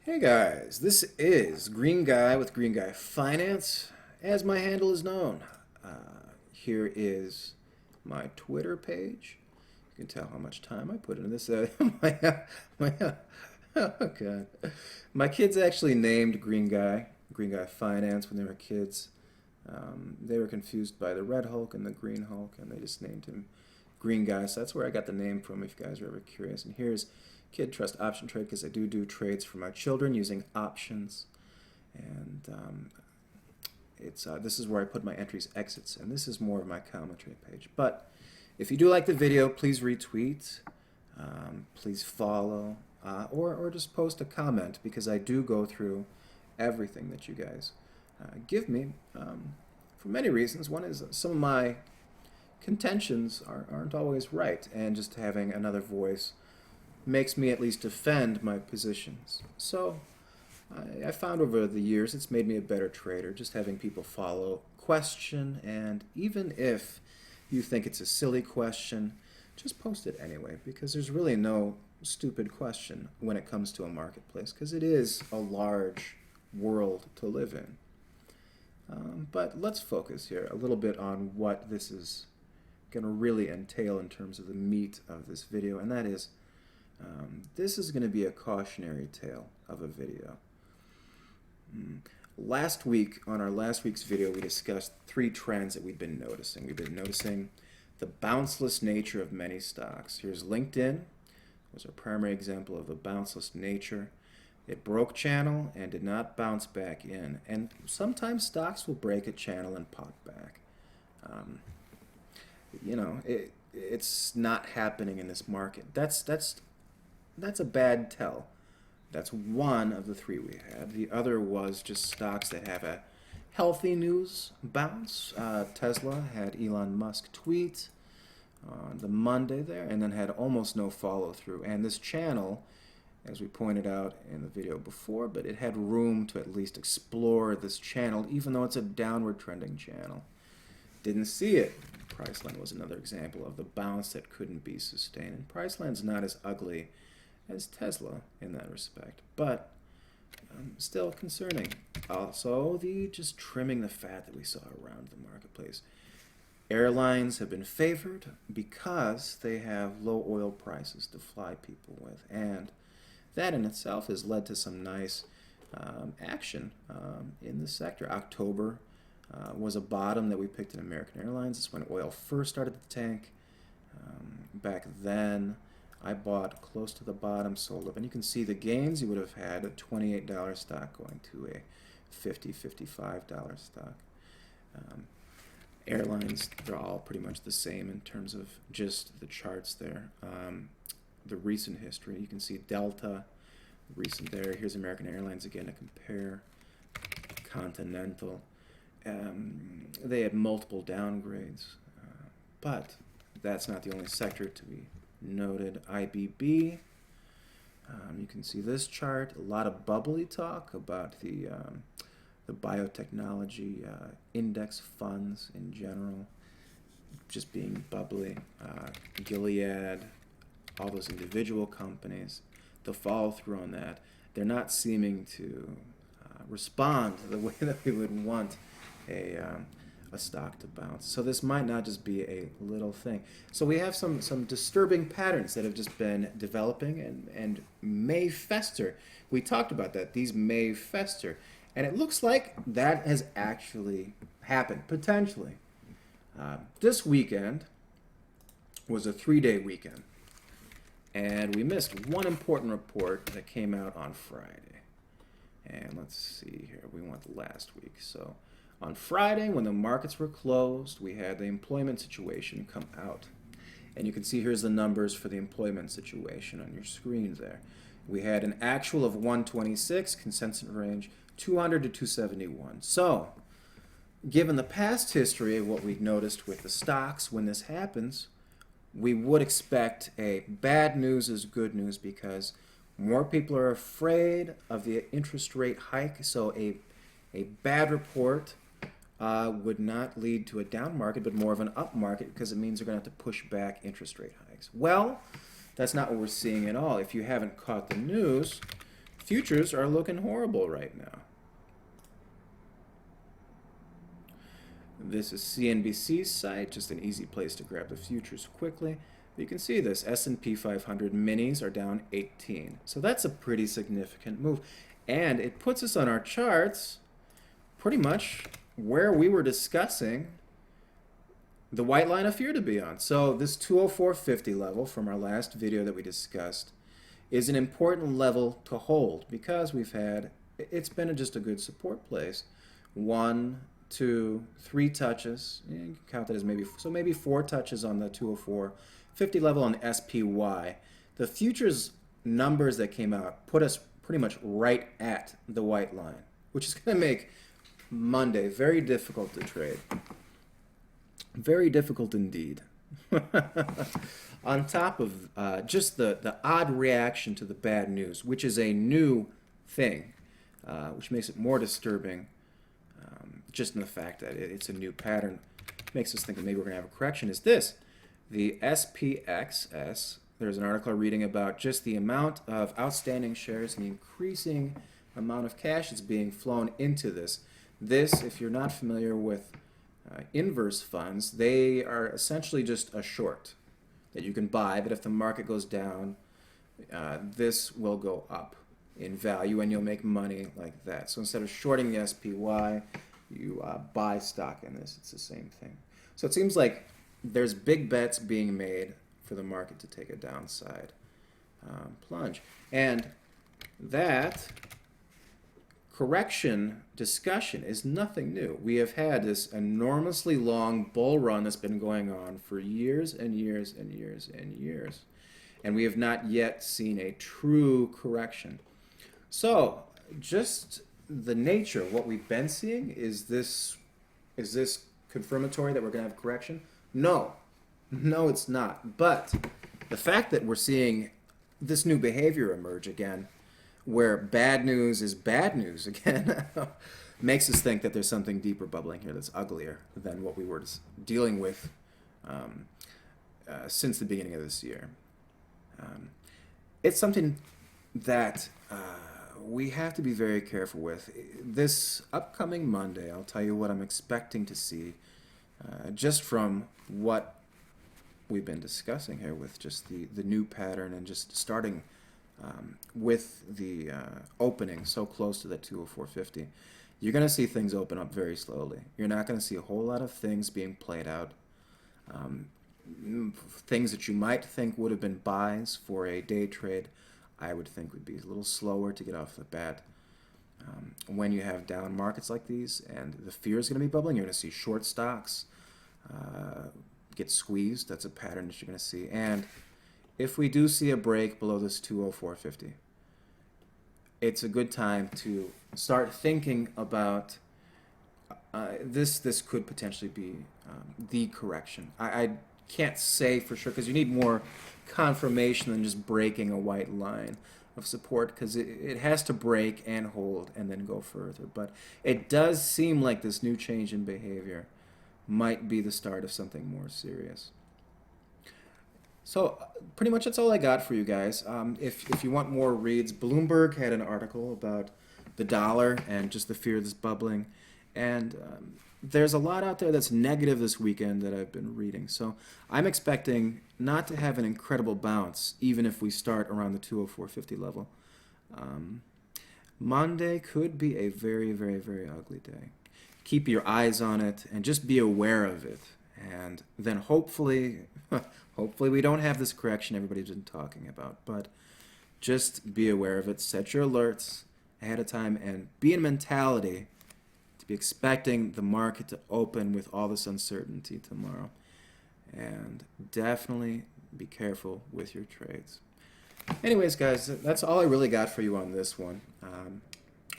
Hey guys, this is Green Guy with Green Guy Finance, as my handle is known. Here is my Twitter page. You can tell how much time I put into this. My, oh God. My kids actually named Green Guy Finance when they were kids. They were confused by the Red Hulk and the Green Hulk, and they just named him Green Guy. So that's where I got the name from, if you guys are ever curious. And here's Kid Trust Option Trade, because I do trades for my children using options. And this is where I put my entries, exits, and this is more of my commentary page. But if you do like the video, please retweet, please follow, or just post a comment, because I do go through everything that you guys give me for many reasons. One is some of my contentions aren't always right, and just having another voice makes me at least defend my positions. So I found over the years it's made me a better trader, just having people follow, question, and even if you think it's a silly question, just post it anyway, because there's really no stupid question when it comes to a marketplace, because it is a large world to live in. But let's focus here a little bit on what this is going to really entail in terms of the meat of this video, and that is this is going to be a cautionary tale of a video. Last week, on our last week's video, we discussed three trends that we've been noticing. We've been noticing the bounceless nature of many stocks. Here's LinkedIn, was a primary example of the bounceless nature. It broke channel and did not bounce back in. And sometimes stocks will break a channel and pop back. It's not happening in this market. That's a bad tell. That's one of the three we had. The other was just stocks that have a healthy news bounce. Tesla had Elon Musk tweet on the Monday there, and then had almost no follow through. And this channel, as we pointed out in the video before, but it had room to at least explore this channel, even though it's a downward trending channel. Didn't see it. Priceline was another example of the bounce that couldn't be sustained. And Priceline's not as ugly as Tesla in that respect, but still concerning. Also, the just trimming the fat that we saw around the marketplace. Airlines have been favored because they have low oil prices to fly people with, and that in itself has led to some nice action in the sector. October was a bottom that we picked in American Airlines. It's when oil first started to tank. Back then, I bought close to the bottom, sold up, and you can see the gains you would have had a $28 stock going to a $50, $55 stock. Airlines, they're all pretty much the same in terms of just the charts there. The recent history, you can see Delta, recent there. Here's American Airlines again to compare. Continental. They had multiple downgrades, but that's not the only sector to be noted. IBB, you can see this chart, a lot of bubbly talk about the biotechnology index funds in general just being bubbly. Gilead, all those individual companies, the follow through on that, they're not seeming to respond the way that we would want a stock to bounce. So this might not just be a little thing. So we have some disturbing patterns that have just been developing and may fester. We talked about that. These may fester. And it looks like that has actually happened, potentially. This weekend was a 3-day weekend. And we missed one important report that came out on Friday. And let's see here. We want the last week. So on Friday, when the markets were closed, we had the employment situation come out. And you can see here's the numbers for the employment situation on your screen there. We had an actual of 126, consensus range 200 to 271. So, given the past history of what we've noticed with the stocks when this happens, we would expect a bad news is good news, because more people are afraid of the interest rate hike. So a bad report would not lead to a down market, but more of an up market, because it means they're going to have to push back interest rate hikes. Well, that's not what we're seeing at all. If you haven't caught the news, Futures are looking horrible right now. This is CNBC's site, just an easy place to grab the futures quickly. You can see this, S&P 500 minis are down 18. So that's a pretty significant move. And it puts us on our charts pretty much where we were discussing the white line of fear to be on. So this 204.50 level from our last video that we discussed is an important level to hold because it's been just a good support place. 1, 2, 3 touches. You can count that as maybe 4 touches on the 204.50 level on the SPY. The futures numbers that came out put us pretty much right at the white line, which is going to make Monday very difficult to trade. Very difficult indeed. On top of just the odd reaction to the bad news, which is a new thing, which makes it more disturbing, just in the fact that it's a new pattern, makes us think that maybe we're going to have a correction, is this. The SPXS, there's an article reading about just the amount of outstanding shares and the increasing amount of cash that's being flown into this. This, if you're not familiar with inverse funds, they are essentially just a short that you can buy, that if the market goes down, this will go up in value and you'll make money like that. So instead of shorting the SPY, you buy stock in this. It's the same thing. So it seems like there's big bets being made for the market to take a downside plunge. And that correction discussion is nothing new. We have had this enormously long bull run that's been going on for years and years and years and years. And we have not yet seen a true correction. So just the nature of what we've been seeing, is this confirmatory that we're going to have correction? No. No, it's not. But the fact that we're seeing this new behavior emerge again, where bad news is bad news again, makes us think that there's something deeper bubbling here that's uglier than what we were dealing with since the beginning of this year. It's something that we have to be very careful with. This upcoming Monday, I'll tell you what I'm expecting to see, just from what we've been discussing here with just the new pattern and just starting with the opening so close to that 204.50. You're going to see things open up very slowly. You're not going to see a whole lot of things being played out. Things that you might think would have been buys for a day trade, I would think would be a little slower to get off the bat. When you have down markets like these and the fear is going to be bubbling, you're going to see short stocks get squeezed. That's a pattern that you're going to see. And if we do see a break below this 204.50, it's a good time to start thinking about this could potentially be the correction. I can't say for sure because you need more confirmation than just breaking a white line of support, because it has to break and hold and then go further. But it does seem like this new change in behavior might be the start of something more serious. So pretty much that's all I got for you guys. If you want more reads, Bloomberg had an article about the dollar and just the fear that's bubbling. And there's a lot out there that's negative this weekend that I've been reading. So I'm expecting not to have an incredible bounce, even if we start around the 204.50 level. Monday could be a very, very, very ugly day. Keep your eyes on it and just be aware of it. And then hopefully we don't have this correction everybody's been talking about. But just be aware of it. Set your alerts ahead of time and be in mentality to be expecting the market to open with all this uncertainty tomorrow. And definitely be careful with your trades. Anyways, guys, that's all I really got for you on this one.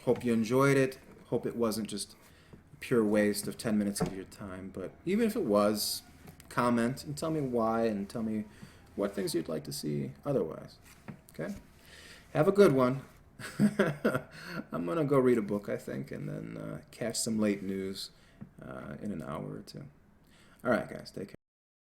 Hope you enjoyed it. Hope it wasn't just a pure waste of 10 minutes of your time. But even if it was, comment and tell me why and tell me what things you'd like to see otherwise. Okay? Have a good one. I'm going to go read a book, I think, and then catch some late news in an hour or two. All right, guys, take care.